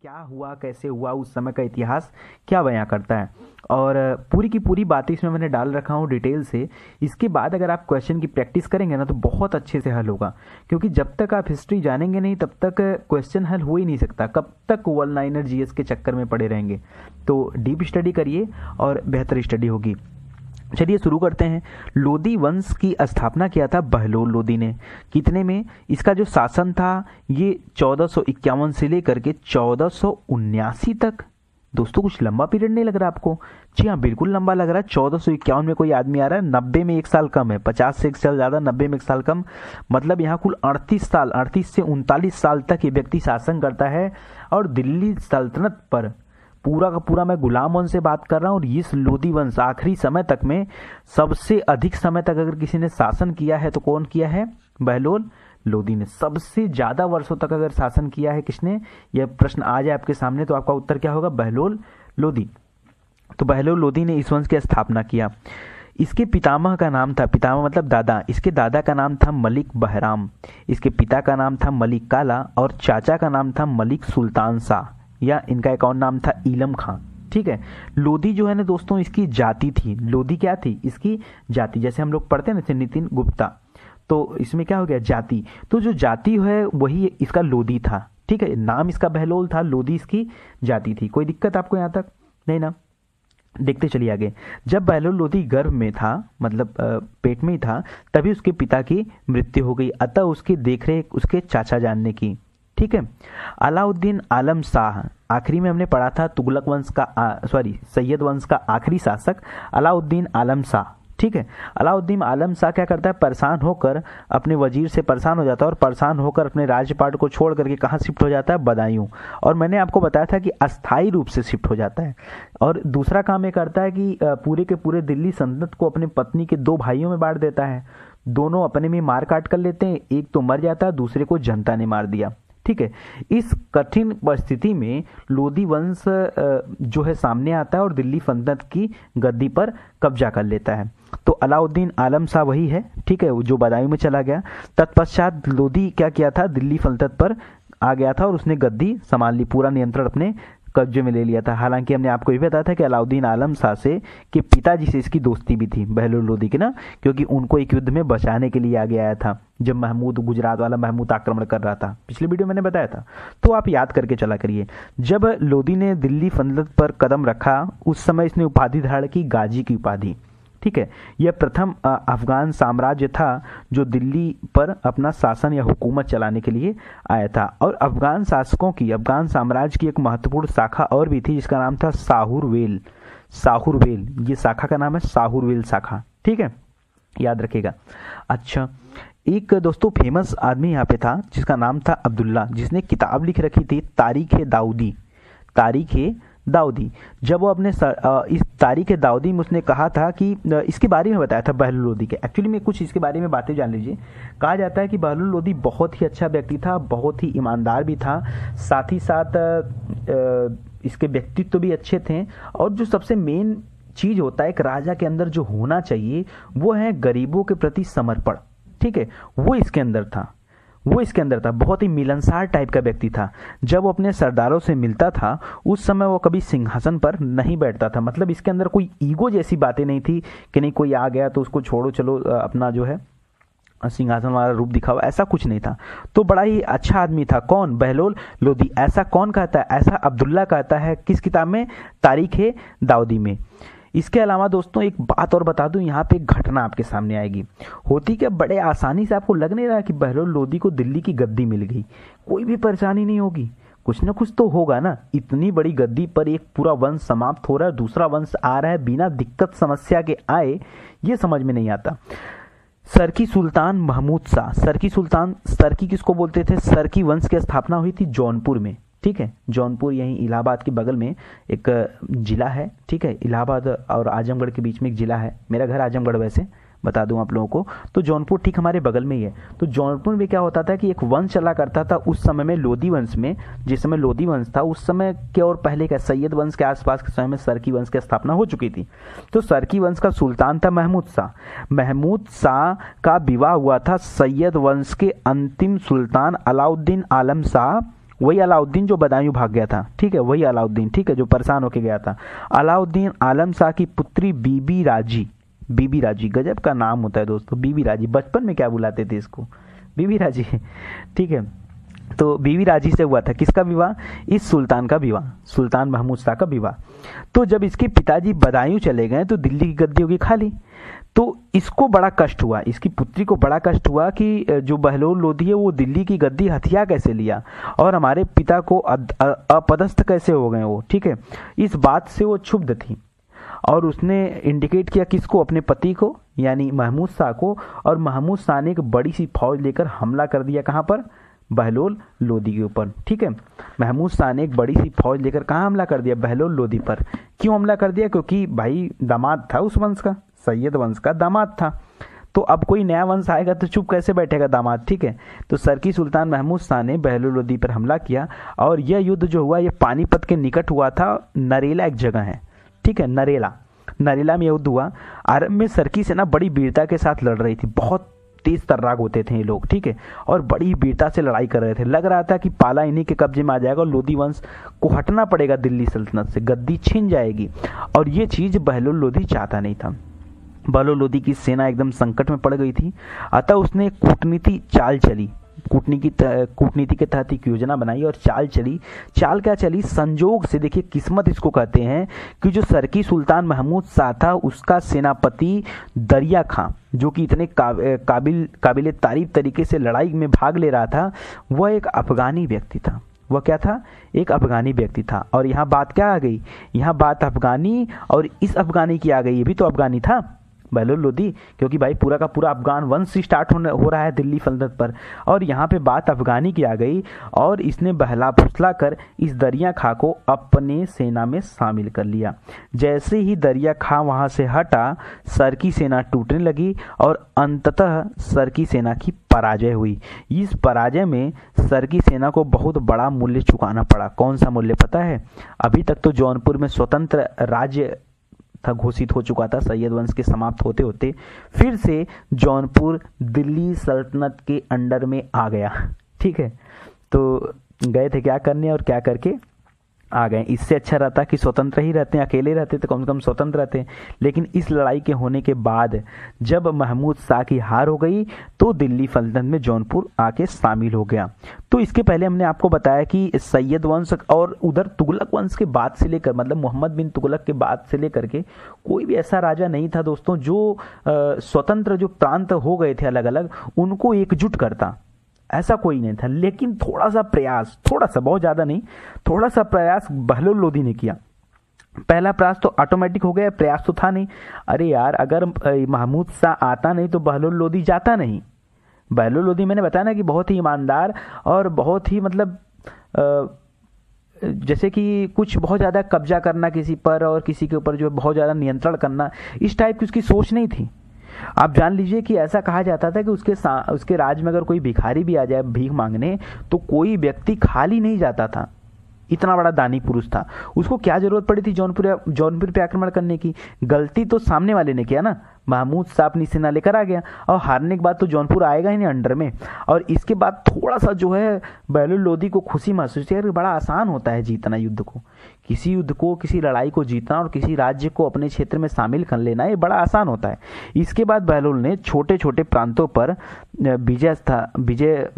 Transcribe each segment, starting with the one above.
क्या हुआ, कैसे हुआ, उस समय का इतिहास क्या बयां करता है। और पूरी की पूरी बातें इसमें मैंने डाल रखा हूँ डिटेल से। इसके बाद अगर आप क्वेश्चन की प्रैक्टिस करेंगे ना तो बहुत अच्छे से हल होगा, क्योंकि जब तक आप हिस्ट्री जानेंगे नहीं तब तक क्वेश्चन हल हो ही नहीं सकता। कब तक वन लाइनर जीएस के चक्कर में पड़े रहेंगे। तो डीप स्टडी करिए और बेहतर स्टडी होगी। चलिए शुरू करते हैं। लोदी वंश की स्थापना किया था बहलोल लोदी ने। कितने में? इसका जो शासन था ये 1451 से लेकर के 1479 तक। दोस्तों कुछ लंबा पीरियड नहीं लग रहा आपको? जी हाँ, बिल्कुल लंबा लग रहा है। 1451 में कोई आदमी आ रहा है, 90 में एक साल कम है, 50 से एक साल ज़्यादा, 90 में एक साल कम, मतलब यहाँ कुल 38 साल, 38 से 39 साल तक ये व्यक्ति शासन करता है। और दिल्ली सल्तनत पर पूरा का पूरा, मैं गुलाम वंश से बात कर रहा हूँ, और इस लोदी वंश आखिरी समय तक में सबसे अधिक समय तक अगर किसी ने शासन किया है तो कौन किया है? बहलोल लोदी ने। सबसे ज्यादा वर्षों तक अगर शासन किया है किसने? यह प्रश्न आ जाए आपके सामने तो आपका उत्तर क्या होगा? बहलोल लोदी। तो बहलोल लोदी ने इस वंश की स्थापना किया। इसके पितामह का नाम था, पितामह मतलब दादा, इसके दादा का नाम था मलिक बहराम, इसके पिता का नाम था मलिक काला, और चाचा का नाम था मलिक सुल्तान शाह, या इनका एक और नाम था ईलम खां। ठीक है। लोदी जो है ना दोस्तों, इसकी जाति थी। लोदी क्या थी? इसकी जाति। जैसे हम लोग पढ़ते हैं ना नितिन गुप्ता, तो इसमें क्या हो गया? जाति। तो जो जाति है वही इसका लोदी था। ठीक है। नाम इसका बहलोल था, लोदी इसकी जाति थी। कोई दिक्कत आपको यहाँ तक? नहीं ना? देखते चलिए आगे। जब बहलोल लोदी गर्भ में था, मतलब पेट में ही था, तभी उसके पिता की मृत्यु हो गई। अतः उसकी देखरेख उसके चाचा जान ने की। ठीक है। अलाउद्दीन आलम शाह, आखिरी में हमने पढ़ा था तुगलक वंश का सैयद वंश का आखिरी शासक अलाउद्दीन आलम शाह। ठीक है। अलाउद्दीन आलम शाह क्या करता है? परेशान होकर अपने वजीर से परेशान हो जाता है, और परेशान होकर अपने राज्यपाट को छोड़ करके कहाँ शिफ्ट हो जाता है? बदायूं। और मैंने आपको बताया था कि अस्थायी रूप से शिफ्ट हो जाता है। और दूसरा काम ये करता है कि पूरे के पूरे दिल्ली सल्तनत को अपनी पत्नी के दो भाइयों में बांट देता है। दोनों अपने में मार काट कर लेते हैं, एक तो मर जाता है, दूसरे को जनता ने मार दिया। ठीक है। इस कठिन परिस्थिति में लोदी वंश जो है सामने आता है और दिल्ली सल्तनत की गद्दी पर कब्जा कर लेता है। तो अलाउद्दीन आलम शाह वही है, ठीक है, जो बदायूं में चला गया। तत्पश्चात लोदी क्या किया था? दिल्ली सल्तनत पर आ गया था और उसने गद्दी संभाल ली, पूरा नियंत्रण अपने कब्जे में ले लिया था। हालांकि हमने आपको ये बताया था कि अलाउद्दीन आलम शाह से के पिताजी से इसकी दोस्ती भी थी, बहलोल लोदी की ना, क्योंकि उनको एक युद्ध में बचाने के लिए आगे आया था जब महमूद, गुजरात वाला महमूद आक्रमण कर रहा था। पिछले वीडियो मैंने बताया था, तो आप याद करके चला करिए। जब लोदी ने दिल्ली सल्तनत पर कदम रखा उस समय इसने उपाधि धारण की, गाजी की उपाधि। ठीक है। यह प्रथम अफगान साम्राज्य था जो दिल्ली पर अपना शासन या हुकूमत चलाने के लिए आया था। और अफगान शासकों की, अफगान साम्राज्य की एक महत्वपूर्ण शाखा और भी थी जिसका नाम था साहुरवेल। साहुरवेल, ये शाखा का नाम है साहुरवेल शाखा। ठीक है, याद रखिएगा। अच्छा, एक दोस्तों फेमस आदमी यहाँ पे था जिसका नाम था अब्दुल्ला, जिसने किताब लिख रखी थी तारीख दाऊदी। तारीख दाऊदी। जब वो अपने इस तारीख दाऊदी में उसने कहा था कि इसके बारे में बताया था बहलोल लोदी के। एक्चुअली में कुछ इसके बारे में बातें जान लीजिए। कहा जाता है कि बहलोल लोदी बहुत ही अच्छा व्यक्ति था, बहुत ही ईमानदार भी था, साथ ही साथ इसके व्यक्तित्व भी अच्छे थे। और जो सबसे मेन चीज होता है एक राजा के अंदर जो होना चाहिए वो है गरीबों के प्रति समर्पण। ठीक है, वो इसके अंदर था, वो इसके अंदर था। बहुत ही मिलनसार टाइप का व्यक्ति था। जब वो अपने सरदारों से मिलता था उस समय वो कभी सिंहासन पर नहीं बैठता था। मतलब इसके अंदर कोई ईगो जैसी बातें नहीं थी कि नहीं कोई आ गया तो उसको छोड़ो, चलो अपना जो है सिंहासन वाला रूप दिखाओ, ऐसा कुछ नहीं था। तो बड़ा ही अच्छा आदमी था। कौन? बहलोल लोदी। ऐसा कौन कहता है? ऐसा अब्दुल्ला कहता है। किस किताब में? तारीख दाऊदी में। इसके अलावा दोस्तों एक बात और बता दूं, यहाँ पे एक घटना आपके सामने आएगी। होती क्या बड़े आसानी से, आपको लग नहीं रहा कि बहलोल लोदी को दिल्ली की गद्दी मिल गई, कोई भी परेशानी नहीं होगी, कुछ ना कुछ तो होगा ना। इतनी बड़ी गद्दी पर एक पूरा वंश समाप्त हो रहा है, दूसरा वंश आ रहा है बिना दिक्कत समस्या के आए, ये समझ में नहीं आता। सरकी सुल्तान महमूद शाह, सरकी सुल्तान, सरकी किसको बोलते थे? सरकी वंश की स्थापना हुई थी जौनपुर में। ठीक है, जौनपुर यहीं इलाहाबाद के बगल में एक जिला है। ठीक है, इलाहाबाद और आजमगढ़ के बीच में एक जिला है। मेरा घर आजमगढ़, वैसे बता दूं आप लोगों को। तो जौनपुर ठीक हमारे बगल में ही है। तो जौनपुर में क्या होता था कि एक वंश चला करता था उस समय में, लोदी वंश में। जिस समय लोदी वंश था उस समय के और पहले का सैयद वंश के आसपास के समय में सरकी वंश की स्थापना हो चुकी थी। तो सरकी वंश का सुल्तान था महमूद शाह। महमूद शाह का विवाह हुआ था सैयद वंश के अंतिम सुल्तान अलाउद्दीन आलम शाह वही अलाउद्दीन जो बदायूं भाग गया था, ठीक है, वही अलाउद्दीन, ठीक है, जो परेशान होके गया था। अलाउद्दीन आलम शाह की पुत्री बीबी राजी, बीबी राजी गजब का नाम होता है दोस्तों, बीबी राजी, बचपन में क्या बुलाते थे इसको, बीबी राजी, ठीक है। तो बीबी राजी से हुआ था किसका विवाह, इस सुल्तान का विवाह, सुल्तान महमूद शाह का विवाह। तो जब इसके पिताजी बदायूं चले गए तो दिल्ली की गद्दी होगी खाली। तो इसको बड़ा कष्ट हुआ, इसकी पुत्री को बड़ा कष्ट हुआ कि जो बहलोल लोधी है वो दिल्ली की गद्दी हथिया कैसे लिया और हमारे पिता को अपदस्थ कैसे हो गए वो, ठीक है। इस बात से वो क्षुब्ध थी और उसने इंडिकेट किया किसको, अपने पति को यानी महमूद शाह को, और महमूद शाह ने एक बड़ी सी फौज लेकर हमला कर दिया, कहाँ पर, बहलोल लोधी के ऊपर, ठीक है। महमूद शाह ने एक बड़ी सी फौज लेकर कहाँ हमला कर दिया, बहलोल लोधी पर। क्यों हमला कर दिया, क्योंकि भाई दामाद था उस वंश का, सैयद वंश का दामाद था। तो अब कोई नया वंश आएगा तो चुप कैसे बैठेगा दामाद, ठीक है। तो सरकी सुल्तान महमूद शाह ने बहलोल लोधी पर हमला किया और यह युद्ध जो हुआ ये पानीपत के निकट हुआ था। नरेला एक जगह है, ठीक है, नरेला, नरेला में युद्ध हुआ। आरंभ में सरकी सेना बड़ी वीरता के साथ लड़ रही थी, बहुत तेज तर्राक होते थे ये लोग, ठीक है, और बड़ी वीरता से लड़ाई कर रहे थे। लग रहा था कि पाला इन्हीं के कब्जे में आ जाएगा और लोधी वंश को हटना पड़ेगा दिल्ली सल्तनत से, गद्दी छिन जाएगी। और ये चीज बहलोल लोधी चाहता नहीं था। बहलोल लोधी की सेना एकदम संकट में पड़ गई थी, अतः उसने कूटनीति चाल चली, कूटनीति के तहत एक योजना बनाई और चाल चली। चाल क्या चली, संजोग से, देखिए किस्मत इसको कहते हैं, कि जो सरकी सुल्तान महमूद शाह था उसका सेनापति दरिया खां, जो कि इतने काबिल तारीफ तरीके से लड़ाई में भाग ले रहा था, वह एक अफगानी व्यक्ति था। वह क्या था, एक अफगानी व्यक्ति था। और यहाँ बात क्या आ गई, यहाँ बात अफगानी और इस अफगानी की आ गई, ये भी तो अफगानी था बहलोल लोधी, क्योंकि भाई पूरा का पूरा अफगान वंश स्टार्ट हो रहा है दिल्ली सल्तनत पर, और यहाँ पे बात अफगानी की आ गई। और इसने बहला फुसला कर इस दरिया खां को अपने सेना में शामिल कर लिया। जैसे ही दरिया खां वहाँ से हटा, सरकी सेना टूटने लगी और अंततः सरकी सेना की पराजय हुई। इस पराजय में सरकी सेना को बहुत बड़ा मूल्य चुकाना पड़ा। कौन सा मूल्य पता है, अभी तक तो जौनपुर में स्वतंत्र राज्य था, घोषित हो चुका था सैयद वंश के समाप्त होते होते, फिर से जौनपुर दिल्ली सल्तनत के अंडर में आ गया, ठीक है। तो गए थे क्या करने और क्या करके आ गए। इससे अच्छा रहता कि स्वतंत्र ही रहते हैं, अकेले रहते तो कम से कम स्वतंत्र रहते। लेकिन इस लड़ाई के होने के बाद जब महमूद शाह की हार हो गई तो दिल्ली सल्तनत में जौनपुर आके शामिल हो गया। तो इसके पहले हमने आपको बताया कि सैयद वंश और उधर तुगलक वंश के बाद से लेकर, मतलब मोहम्मद बिन तुगलक के बाद से लेकर के कोई भी ऐसा राजा नहीं था दोस्तों जो स्वतंत्र जो प्रांत हो गए थे अलग अलग, उनको एकजुट करता, ऐसा कोई नहीं था। लेकिन थोड़ा सा प्रयास, थोड़ा सा, बहुत ज्यादा नहीं, थोड़ा सा प्रयास बहलोल लोधी ने किया। पहला प्रयास तो ऑटोमेटिक हो गया, प्रयास तो था नहीं। अरे यार, अगर महमूद शाह आता नहीं तो बहलोल लोधी जाता नहीं। बहलोल लोधी मैंने बताया ना कि बहुत ही ईमानदार और बहुत ही मतलब जैसे कि कुछ बहुत ज़्यादा कब्जा करना किसी पर और किसी के ऊपर जो बहुत ज़्यादा नियंत्रण करना, इस टाइप की उसकी सोच नहीं थी। आप जान लीजिए कि ऐसा कहा जाता था कि उसके राज में अगर कोई भिखारी भी आ जाए भीख मांगने तो कोई व्यक्ति खाली नहीं जाता था। इतना बड़ा दानी पुरुष था। उसको क्या जरूरत पड़ी थी जौनपुर पे आक्रमण करने की? गलती तो सामने वाले ने किया ना, महमूद शाह अपनी सेना लेकर आ गया और हारने के बाद तो जौनपुर आएगा ही नहीं अंडर में। और इसके बाद थोड़ा सा जो है बहलोल लोधी को खुशी महसूस हुई, बड़ा आसान होता है जीतना युद्ध को, किसी लड़ाई को जीतना और किसी राज्य को अपने क्षेत्र में शामिल कर लेना, ये बड़ा आसान होता है। इसके बाद बहलोल ने छोटे छोटे प्रांतों पर विजय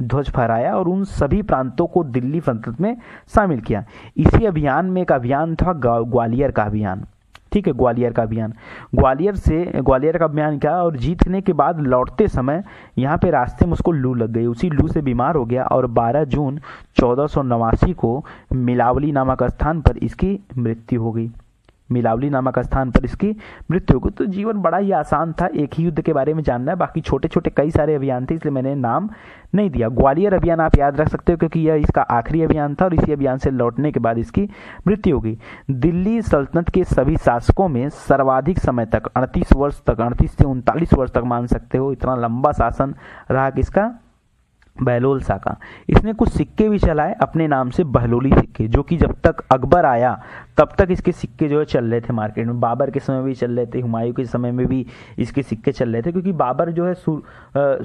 ध्वज फहराया और उन सभी प्रांतों को दिल्ली सल्तनत में शामिल किया। इसी अभियान में एक अभियान था ग्वालियर का अभियान, ठीक है, ग्वालियर का अभियान। ग्वालियर का अभियान क्या, और जीतने के बाद लौटते समय यहाँ पे रास्ते में उसको लू लग गई, उसी लू से बीमार हो गया और 12 जून 1489 को मिलावली नामक स्थान पर इसकी मृत्यु हो गई। मिलावली नामक स्थान पर इसकी मृत्यु हो गई। तो जीवन बड़ा ही आसान था, एक ही युद्ध के बारे में जानना है, बाकी छोटे छोटे कई सारे अभियान थे इसलिए मैंने नाम नहीं दिया। ग्वालियर अभियान आप याद रख सकते हो क्योंकि यह इसका आखिरी अभियान था और इसी अभियान से लौटने के बाद इसकी मृत्यु हो गई। दिल्ली सल्तनत के सभी शासकों में सर्वाधिक समय तक 38 वर्ष तक, 38 से 39 वर्ष तक मान सकते हो, इतना लंबा शासन रहा किसका, बहलोल शाह का। इसने कुछ सिक्के भी चलाए अपने नाम से, बहलोली सिक्के, जो कि जब तक अकबर आया तब तक इसके सिक्के जो है चल रहे थे मार्केट में। बाबर के समय भी चल रहे थे, हुमायूं के समय में भी इसके सिक्के चल रहे थे, क्योंकि बाबर जो है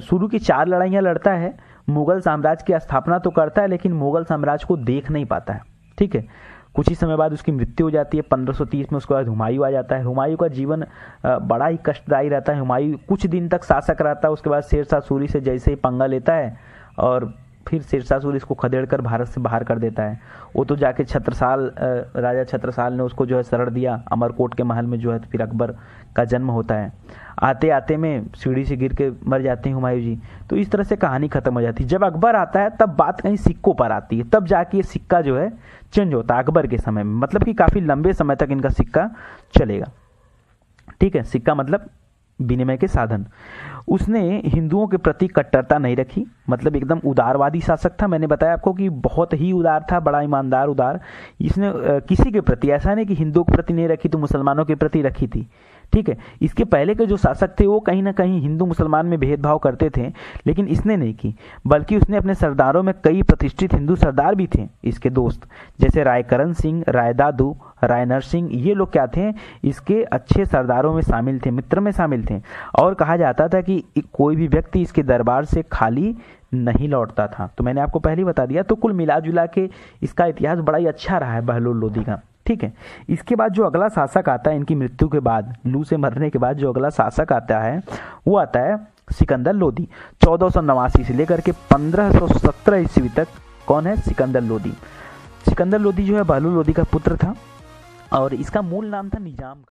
शुरू की 4 लड़ाइयाँ लड़ता है, मुगल साम्राज्य की स्थापना तो करता है लेकिन मुगल साम्राज्य को देख नहीं पाता है। ठीक है, कुछ ही समय बाद उसकी मृत्यु हो जाती है 1530 में। उसके बाद हुमायूं आ जाता है। हुमायूं का जीवन बड़ा ही कष्टदायी रहता है। हुमायूं कुछ दिन तक शासक रहता है, उसके बाद शेरशाह सूरी से जैसे ही पंगा लेता है और फिर शेरशाह सूरी इसको खदेड़कर भारत से बाहर कर देता है। वो तो जाके छत्रसाल, राजा छत्रसाल ने उसको जो है शरण दिया अमरकोट के महल में जो है, तो फिर अकबर का जन्म होता है। आते आते में सीढ़ी से गिर के मर जाते हैं हुमायूं जी। तो इस तरह से कहानी खत्म हो जाती है। जब अकबर आता है तब बात कहीं सिक्कों पर आती है, तब जाके ये सिक्का जो है चेंज होता है अकबर के समय में। मतलब कि काफ़ी लंबे समय तक इनका सिक्का चलेगा। ठीक है, सिक्का मतलब विनिमय के साधन। उसने हिंदुओं के प्रति कट्टरता नहीं रखी, मतलब एकदम उदारवादी शासक था। मैंने बताया आपको कि बहुत ही उदार था, बड़ा ईमानदार उदार। इसने किसी के प्रति ऐसा नहीं कि हिंदुओं के प्रति नहीं रखी तो मुसलमानों के प्रति रखी थी। ठीक है, इसके पहले के जो शासक थे वो कहीं ना कहीं हिंदू मुसलमान में भेदभाव करते थे, लेकिन इसने नहीं की। बल्कि उसने अपने सरदारों में कई प्रतिष्ठित हिंदू सरदार भी थे इसके दोस्त, जैसे रायकरण सिंह, रायदादू, राय नरसिंह। ये लोग क्या थे, इसके अच्छे सरदारों में शामिल थे, मित्र में शामिल थे। और कहा जाता था कि कोई भी व्यक्ति इसके दरबार से खाली नहीं लौटता था। तो मैंने आपको पहले ही बता दिया। तो कुल मिला जुला के इसका इतिहास बड़ा ही अच्छा रहा है बहलोल लोदी का। ठीक है, इसके बाद जो अगला शासक आता है इनकी मृत्यु के बाद, लू से मरने के बाद जो अगला शासक आता है वो आता है सिकंदर लोदी। 1489 से लेकर के 1517 ईस्वी तक कौन है, सिकंदर लोदी। सिकंदर लोदी जो है बहलोल लोदी का पुत्र था और इसका मूल नाम था निजाम।